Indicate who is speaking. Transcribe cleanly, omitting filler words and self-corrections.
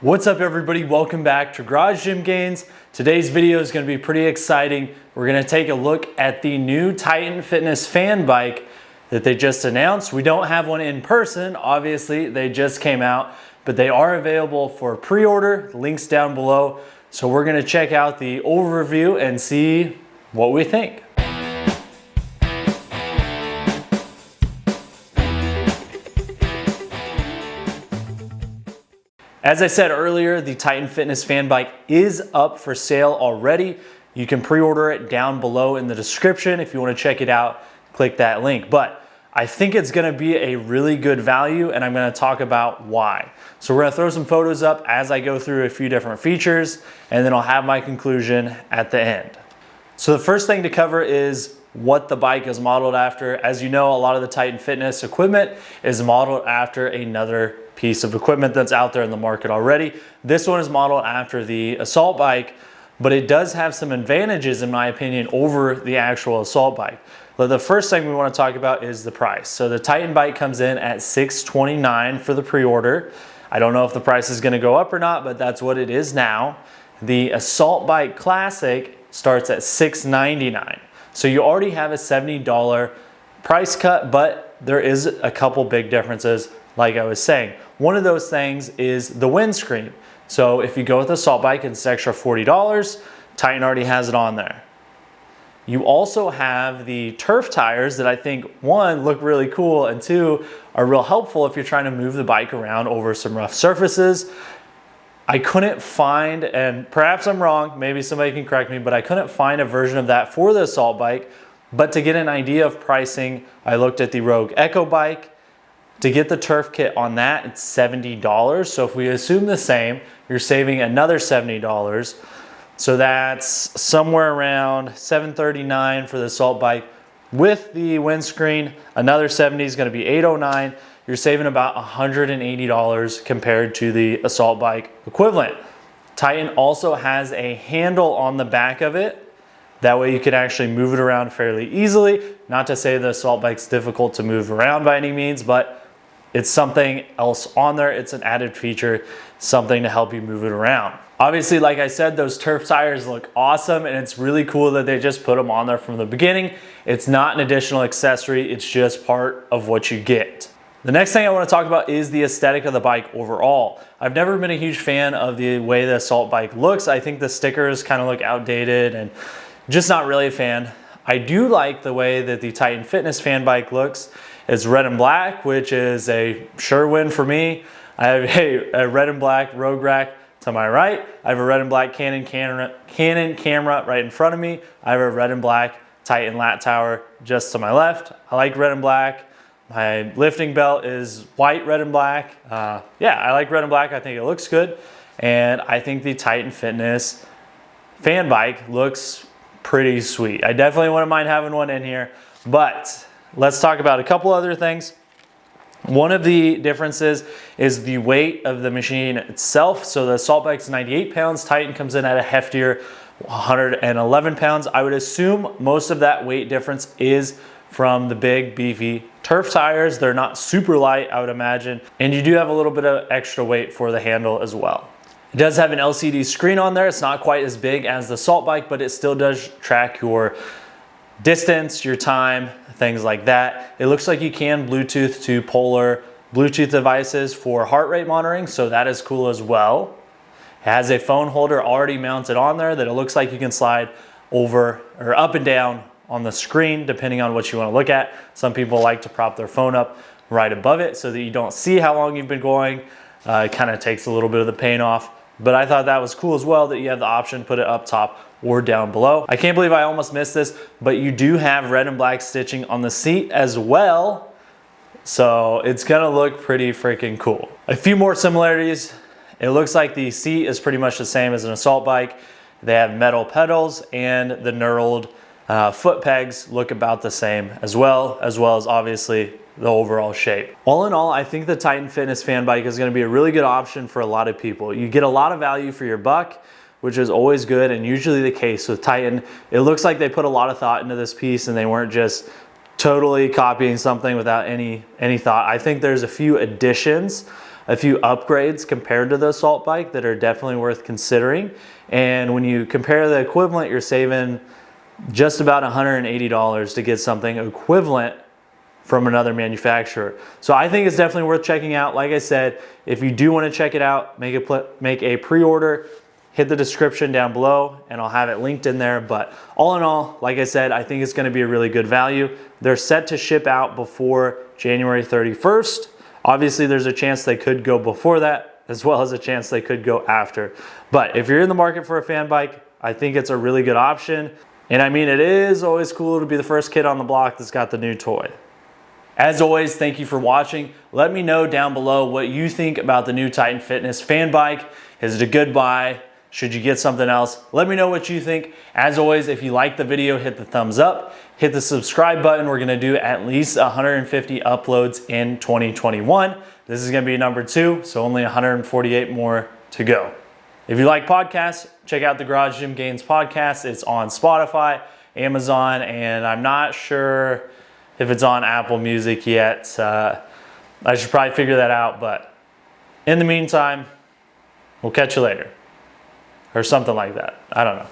Speaker 1: What's up everybody, welcome back to Garage Gym Gains. Today's video is going to be pretty exciting. We're going to take a look at the new Titan Fitness fan bike that they just announced. We don't have one in person, obviously, they just came out, but they are available for pre-order, links down below. So we're going to check out the overview and see what we think. As I said earlier, the Titan Fitness fan bike is up for sale already. You can pre-order it down below in the description. If you want to check it out, click that link. But I think it's going to be a really good value, and I'm going to talk about why. So we're going to throw some photos up as I go through a few different features, and then I'll have my conclusion at the end. So the first thing to cover is what the bike is modeled after. As you know, a lot of the Titan Fitness equipment is modeled after another piece of equipment that's out there in the market already. This one is modeled after the Assault bike, but it does have some advantages in my opinion over the actual Assault bike. But the first thing we want to talk about is the price. So the Titan bike comes in at $629 for the pre-order. I don't know if the price is going to go up or not, but that's what it is now. The Assault Bike Classic starts at $699. So you already have a $70 price cut, but there is a couple big differences like I was saying. One of those things is the windscreen. So if you go with the Assault bike, it's extra $40. Titan already has it on there. You also have the turf tires that I think, one, look really cool, and two, are real helpful if you're trying to move the bike around over some rough surfaces. I couldn't find, and perhaps I'm wrong, maybe somebody can correct me, but I couldn't find a version of that for the Assault bike. But to get an idea of pricing, I looked at the Rogue Echo bike. To get the turf kit on that, it's $70. So if we assume the same, you're saving another $70. So that's somewhere around $739 for the Assault bike. With the windscreen, another $70 is going to be $809. You're saving about $180 compared to the Assault bike equivalent. Titan also has a handle on the back of it. That way you can actually move it around fairly easily. Not to say the Assault bike's difficult to move around by any means, but it's something else on there. It's an added feature, something to help you move it around. Obviously, like I said, those turf tires look awesome, and it's really cool that they just put them on there from the beginning. It's not an additional accessory, it's just part of what you get. The next thing I want to talk about is the aesthetic of the bike overall. I've never been a huge fan of the way the Assault bike looks. I think the stickers kind of look outdated and just not really a fan. I do like the way that the Titan Fitness fan bike looks. It's red and black, which is a sure win for me. I have a red and black Rogue rack to my right. I have a red and black Canon camera right in front of me. I have a red and black Titan lat tower just to my left. I like red and black. My lifting belt is white, red and black. Yeah, I like red and black. I think it looks good. And I think the Titan Fitness fan bike looks pretty sweet. I definitely wouldn't mind having one in here, but let's talk about a couple other things. One of the differences is the weight of the machine itself. So the Assault bike's 98 pounds, Titan comes in at a heftier 111 pounds. I would assume most of that weight difference is from the big beefy turf tires. They're not super light, I would imagine. And you do have a little bit of extra weight for the handle as well. It does have an LCD screen on there. It's not quite as big as the Assault bike, but it still does track your distance, your time, things like that. It looks like you can Bluetooth to Polar Bluetooth devices for heart rate monitoring, so that is cool as well. It has a phone holder already mounted on there that it looks like you can slide over or up and down on the screen depending on what you want to look at. Some people like to prop their phone up right above it so that you don't see how long you've been going. It kind of takes a little bit of the pain off. But I thought that was cool as well that you have the option to put it up top or down below. I can't believe I almost missed this, but you do have red and black stitching on the seat as well. So it's gonna look pretty freaking cool. A few more similarities. It looks like the seat is pretty much the same as an Assault bike. They have metal pedals, and the knurled foot pegs look about the same as well as obviously the overall shape. All in all, I think the Titan Fitness fan bike is going to be a really good option for a lot of people. You get a lot of value for your buck, which is always good and usually the case with Titan. It looks like they put a lot of thought into this piece and they weren't just totally copying something without any thought. I think there's a few additions a few upgrades compared to the Assault bike that are definitely worth considering. And when you compare the equivalent, you're saving just about $180 to get something equivalent from another manufacturer. So I think it's definitely worth checking out. Like I said, if you do want to check it out, make a pre-order, hit the description down below and I'll have it linked in there. But all in all, like I said, I think it's going to be a really good value. They're set to ship out before January 31st. Obviously there's a chance they could go before that, as well as a chance they could go after. But if you're in the market for a fan bike, I think it's a really good option. And I mean, it is always cool to be the first kid on the block that's got the new toy. As always, thank you for watching. Let me know down below what you think about the new Titan Fitness fan bike. Is it a good buy? Should you get something else? Let me know what you think. As always, if you like the video, hit the thumbs up, hit the subscribe button. We're gonna do at least 150 uploads in 2021. This is gonna be number 2, so only 148 more to go. If you like podcasts, check out the Garage Gym Gains podcast. It's on Spotify, Amazon, and I'm not sure if it's on Apple Music yet. I should probably figure that out, but in the meantime, we'll catch you later. Or something like that. I don't know.